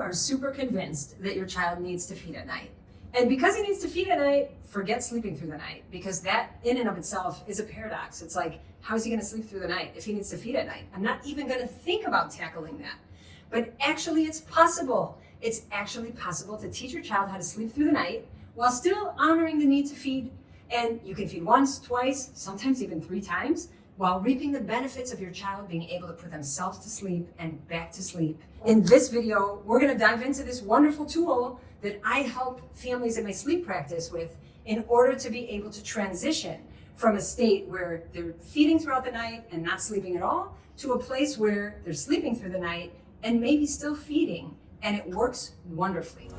are super convinced that your child needs to feed at night. And because he needs to feed at night, forget sleeping through the night, because that in and of itself is a paradox. It's like, how is he going to sleep through the night if he needs to feed at night? I'm not even going to think about tackling that. But actually, it's possible. It's actually possible to teach your child how to sleep through the night while still honoring the need to feed. And you can feed once, twice, sometimes even 3 times, while reaping the benefits of your child being able to put themselves to sleep and back to sleep. In this video, we're going to dive into this wonderful tool that I help families in my sleep practice with in order to be able to transition from a state where they're feeding throughout the night and not sleeping at all to a place where they're sleeping through the night and maybe still feeding, and it works wonderfully.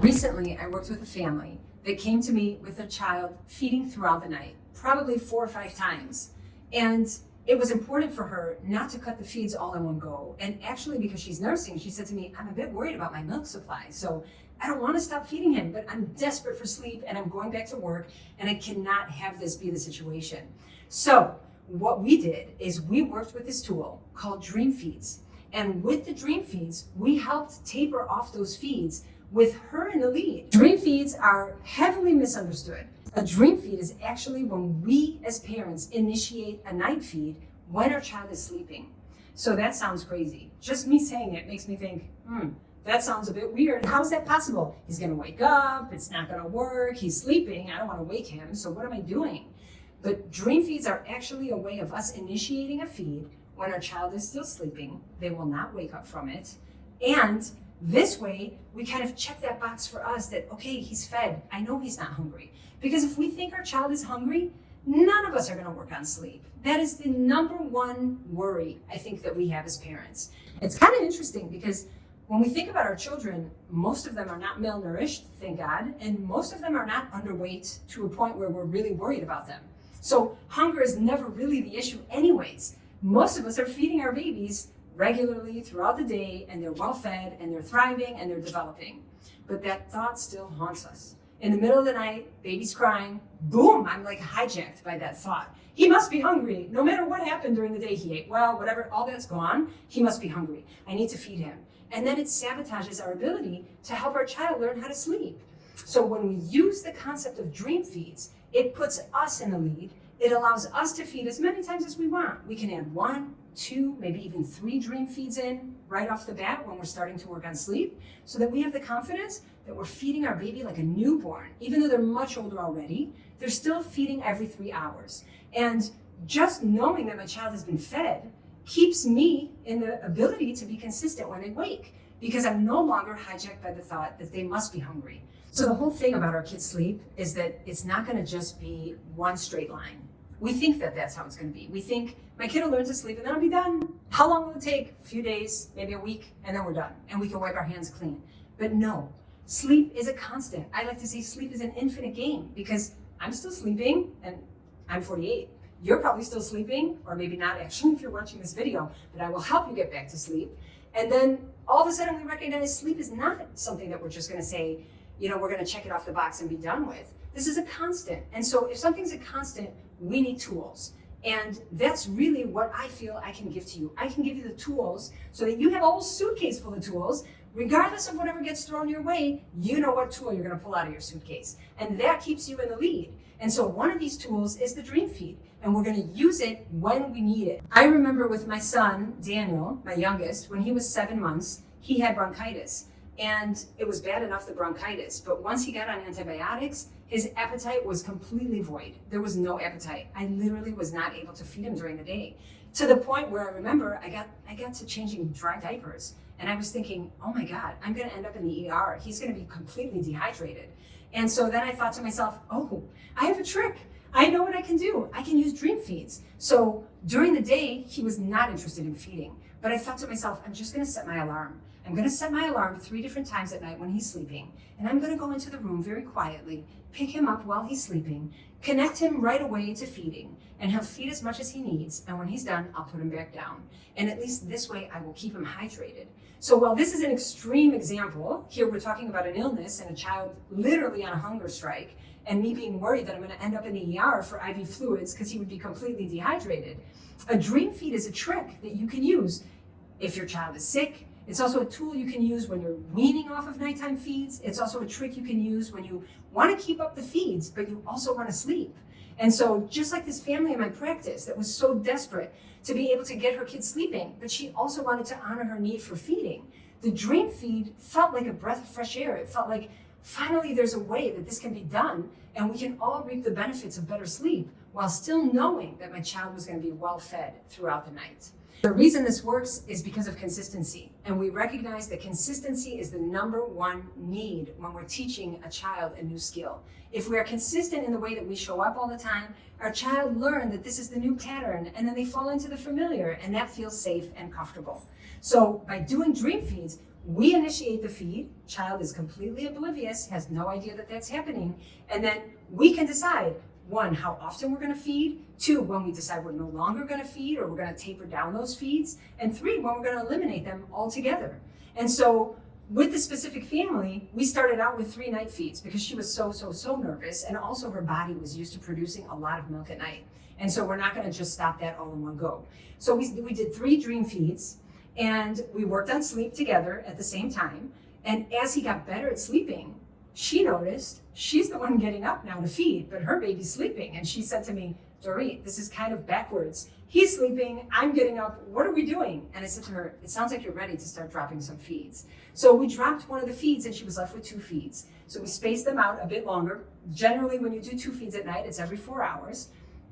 Recently, I worked with a family that came to me with a child feeding throughout the night, probably 4 or 5 times. And it was important for her not to cut the feeds all in one go. And actually, because she's nursing, she said to me, I'm a bit worried about my milk supply. So I don't want to stop feeding him, but I'm desperate for sleep and I'm going back to work and I cannot have this be the situation. So what we did is we worked with this tool called Dream Feeds. And with the Dream Feeds, we helped taper off those feeds with her in the lead. Dream feeds are heavily misunderstood. A dream feed is actually when we as parents initiate a night feed when our child is sleeping. So that sounds crazy. Just me saying it makes me think, that sounds a bit weird. How is that possible? He's gonna wake up, it's not gonna work, he's sleeping, I don't wanna wake him, so what am I doing? But dream feeds are actually a way of us initiating a feed when our child is still sleeping. They will not wake up from it. And this way, we kind of check that box for us that, okay, he's fed. I know he's not hungry. Because if we think our child is hungry, none of us are going to work on sleep. That is the number one worry, I think, that we have as parents. It's kind of interesting because when we think about our children, most of them are not malnourished, thank God, and most of them are not underweight to a point where we're really worried about them. So hunger is never really the issue anyways. Most of us are feeding our babies regularly throughout the day, and they're well fed, and they're thriving, and they're developing. But that thought still haunts us. In the middle of the night, baby's crying, boom, I'm like hijacked by that thought. He must be hungry. No matter what happened during the day, he ate well, whatever, all that's gone, he must be hungry. I need to feed him. And then it sabotages our ability to help our child learn how to sleep. So when we use the concept of dream feeds, it puts us in the lead. It allows us to feed as many times as we want. We can add 1, 2, maybe even 3 dream feeds in right off the bat when we're starting to work on sleep, so that we have the confidence that we're feeding our baby like a newborn. Even though they're much older already, they're still feeding every 3 hours. And just knowing that my child has been fed keeps me in the ability to be consistent when they wake, because I'm no longer hijacked by the thought that they must be hungry. So the whole thing about our kids' sleep is that it's not going to just be one straight line. We think that that's how it's going to be. We think my kid will learn to sleep and then I'll be done. How long will it take? A few days, maybe a week, and then we're done. And we can wipe our hands clean. But no, sleep is a constant. I like to say sleep is an infinite game, because I'm still sleeping and I'm 48. You're probably still sleeping, or maybe not actually if you're watching this video, but I will help you get back to sleep. And then all of a sudden we recognize sleep is not something that we're just going to say, we're going to check it off the box and be done with. This is a constant. And so if something's a constant, we need tools. And that's really what I feel I can give to you. I can give you the tools so that you have a whole suitcase full of tools. Regardless of whatever gets thrown your way, you know what tool you're going to pull out of your suitcase. And that keeps you in the lead. And so one of these tools is the Dream Feed, and we're going to use it when we need it. I remember with my son, Daniel, my youngest, when he was 7 months, he had bronchitis. And it was bad enough, the bronchitis, but once he got on antibiotics, his appetite was completely void. There was no appetite. I literally was not able to feed him during the day, to the point where I remember I got to changing dry diapers, and I was thinking, oh my God, I'm going to end up in the ER. He's going to be completely dehydrated. And so then I thought to myself, oh, I have a trick. I know what I can do. I can use Dream Feeds. So during the day, he was not interested in feeding, but I thought to myself, I'm just going to set my alarm. I'm going to set my alarm 3 different times at night when he's sleeping, and I'm going to go into the room very quietly, pick him up while he's sleeping, connect him right away to feeding, and he'll feed as much as he needs, and when he's done, I'll put him back down. And at least this way, I will keep him hydrated. So while this is an extreme example, here we're talking about an illness and a child literally on a hunger strike, and me being worried that I'm going to end up in the ER for IV fluids because he would be completely dehydrated. A dream feed is a trick that you can use if your child is sick. It's also a tool you can use when you're weaning off of nighttime feeds. It's also a trick you can use when you want to keep up the feeds, but you also want to sleep. And so just like this family in my practice that was so desperate to be able to get her kids sleeping, but she also wanted to honor her need for feeding, the dream feed felt like a breath of fresh air. It felt like finally there's a way that this can be done and we can all reap the benefits of better sleep while still knowing that my child was going to be well fed throughout the night. The reason this works is because of consistency, and we recognize that consistency is the #1 need when we're teaching a child a new skill. If we are consistent in the way that we show up all the time, our child learns that this is the new pattern, and then they fall into the familiar, and that feels safe and comfortable. So by doing dream feeds, we initiate the feed, child is completely oblivious, has no idea that that's happening, and then we can decide, 1, how often we're going to feed, 2, when we decide we're no longer going to feed or we're going to taper down those feeds, and 3, when we're going to eliminate them altogether. And so with the specific family, we started out with 3 night feeds because she was so nervous, and also her body was used to producing a lot of milk at night. And so we're not going to just stop that all in one go. So we did 3 dream feeds, and we worked on sleep together at the same time. And as he got better at sleeping, she noticed she's the one getting up now to feed, but her baby's sleeping. And she said to me, Dorit, this is kind of backwards. He's sleeping, I'm getting up, what are we doing? And I said to her, it sounds like you're ready to start dropping some feeds. So we dropped one of the feeds and she was left with 2 feeds. So we spaced them out a bit longer. Generally, when you do 2 feeds at night, it's every 4 hours.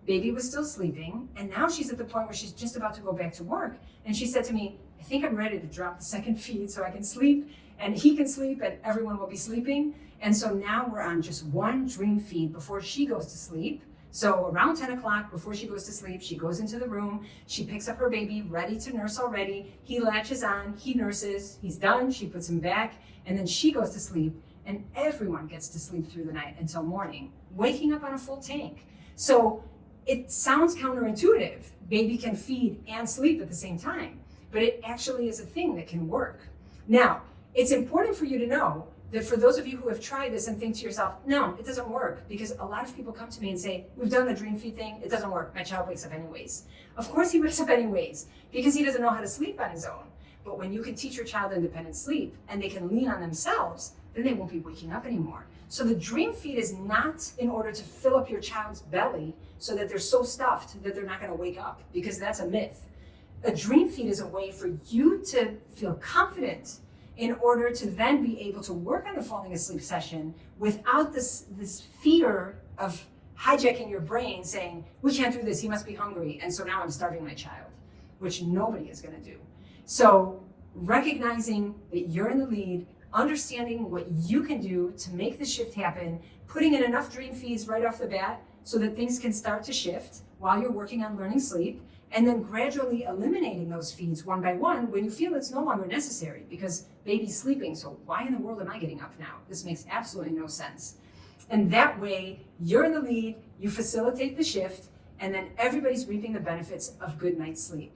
Baby was still sleeping, and now she's at the point where she's just about to go back to work. And she said to me, I think I'm ready to drop the 2nd feed so I can sleep, and he can sleep, and everyone will be sleeping. And so now we're on just 1 dream feed before she goes to sleep. So around 10 o'clock, before she goes to sleep, she goes into the room, she picks up her baby, ready to nurse already. He latches on, he nurses, he's done, she puts him back, and then she goes to sleep, and everyone gets to sleep through the night until morning, waking up on a full tank. So it sounds counterintuitive. Baby can feed and sleep at the same time, but it actually is a thing that can work. Now, it's important for you to know that for those of you who have tried this and think to yourself, no, it doesn't work, because a lot of people come to me and say, we've done the dream feed thing, it doesn't work, my child wakes up anyways. Of course he wakes up anyways, because he doesn't know how to sleep on his own. But when you can teach your child independent sleep and they can lean on themselves, then they won't be waking up anymore. So the dream feed is not in order to fill up your child's belly so that they're so stuffed that they're not going to wake up, because that's a myth. A dream feed is a way for you to feel confident in order to then be able to work on the falling asleep session without this fear of hijacking your brain saying, we can't do this, he must be hungry, and so now I'm starving my child, which nobody is going to do. So recognizing that you're in the lead, understanding what you can do to make the shift happen, putting in enough dream feeds right off the bat so that things can start to shift while you're working on learning sleep, and then gradually eliminating those feeds one by one when you feel it's no longer necessary because baby's sleeping, so why in the world am I getting up now? This makes absolutely no sense. And that way, you're in the lead, you facilitate the shift, and then everybody's reaping the benefits of good night's sleep.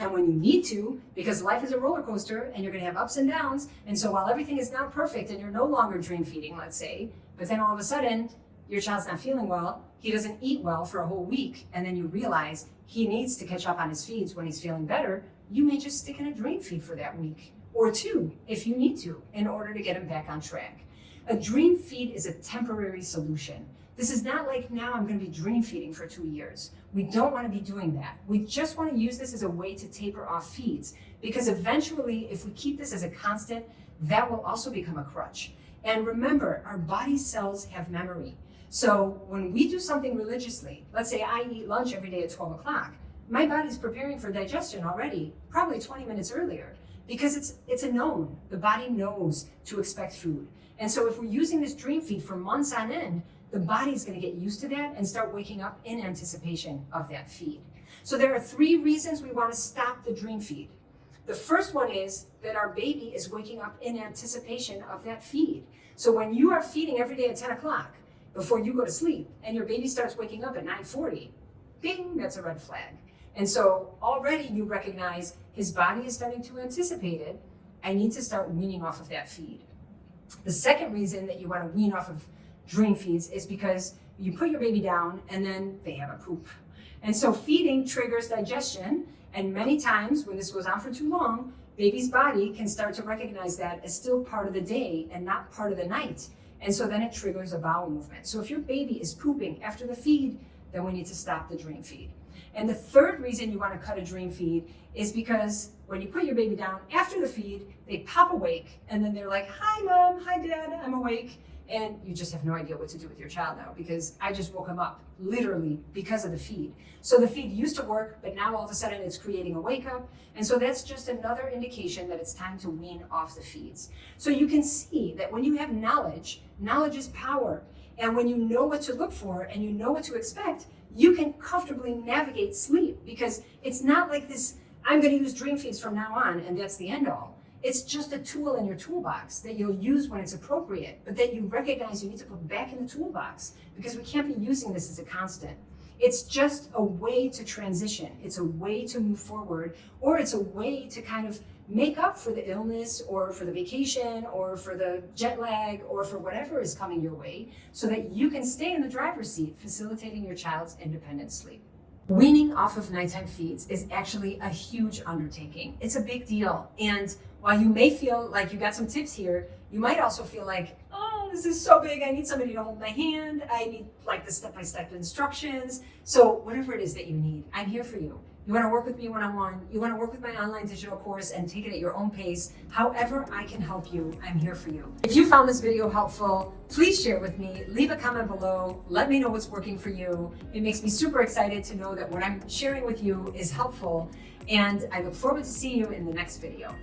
And when you need to, because life is a roller coaster and you're gonna have ups and downs, and so while everything is now perfect and you're no longer dream feeding, let's say, but then all of a sudden, your child's not feeling well, he doesn't eat well for a whole week, and then you realize he needs to catch up on his feeds when he's feeling better, you may just stick in a dream feed for that week, or 2 if you need to, in order to get him back on track. A dream feed is a temporary solution. This is not like now I'm going to be dream feeding for 2 years. We don't want to be doing that. We just want to use this as a way to taper off feeds, because eventually, if we keep this as a constant, that will also become a crutch. And remember, our body cells have memory. So when we do something religiously, let's say I eat lunch every day at 12 o'clock, my body's preparing for digestion already, probably 20 minutes earlier, because it's a known. The body knows to expect food. And so if we're using this dream feed for months on end, the body's going to get used to that and start waking up in anticipation of that feed. So there are 3 reasons we want to stop the dream feed. The first one is that our baby is waking up in anticipation of that feed. So when you are feeding every day at 10 o'clock before you go to sleep and your baby starts waking up at 9:40, bing, that's a red flag. And so already you recognize his body is starting to anticipate it. I need to start weaning off of that feed. The second reason that you want to wean off of dream feeds is because you put your baby down and then they have a poop. And so feeding triggers digestion. And many times when this goes on for too long, baby's body can start to recognize that as still part of the day and not part of the night. And so then it triggers a bowel movement. So if your baby is pooping after the feed, then we need to stop the dream feed. And the third reason you want to cut a dream feed is because when you put your baby down after the feed, they pop awake and then they're like, hi mom, hi dad, I'm awake. And you just have no idea what to do with your child now because I just woke him up literally because of the feed. So the feed used to work, but now all of a sudden it's creating a wake up. And so that's just another indication that it's time to wean off the feeds. So you can see that when you have knowledge, knowledge is power. And when you know what to look for and you know what to expect, you can comfortably navigate sleep because it's not like this, I'm going to use dream feeds from now on and that's the end all. It's just a tool in your toolbox that you'll use when it's appropriate, but that you recognize you need to put back in the toolbox because we can't be using this as a constant. It's just a way to transition. It's a way to move forward, or it's a way to kind of make up for the illness or for the vacation or for the jet lag or for whatever is coming your way so that you can stay in the driver's seat, facilitating your child's independent sleep. Weaning off of nighttime feeds is actually a huge undertaking. It's a big deal. And while you may feel like you got some tips here, you might also feel like, oh, this is so big. I need somebody to hold my hand. I need like the step-by-step instructions. So whatever it is that you need, I'm here for you. You want to work with me one-on-one. You want to work with my online digital course and take it at your own pace. However I can help you, I'm here for you. If you found this video helpful, please share with me. Leave a comment below. Let me know what's working for you. It makes me super excited to know that what I'm sharing with you is helpful. And I look forward to seeing you in the next video.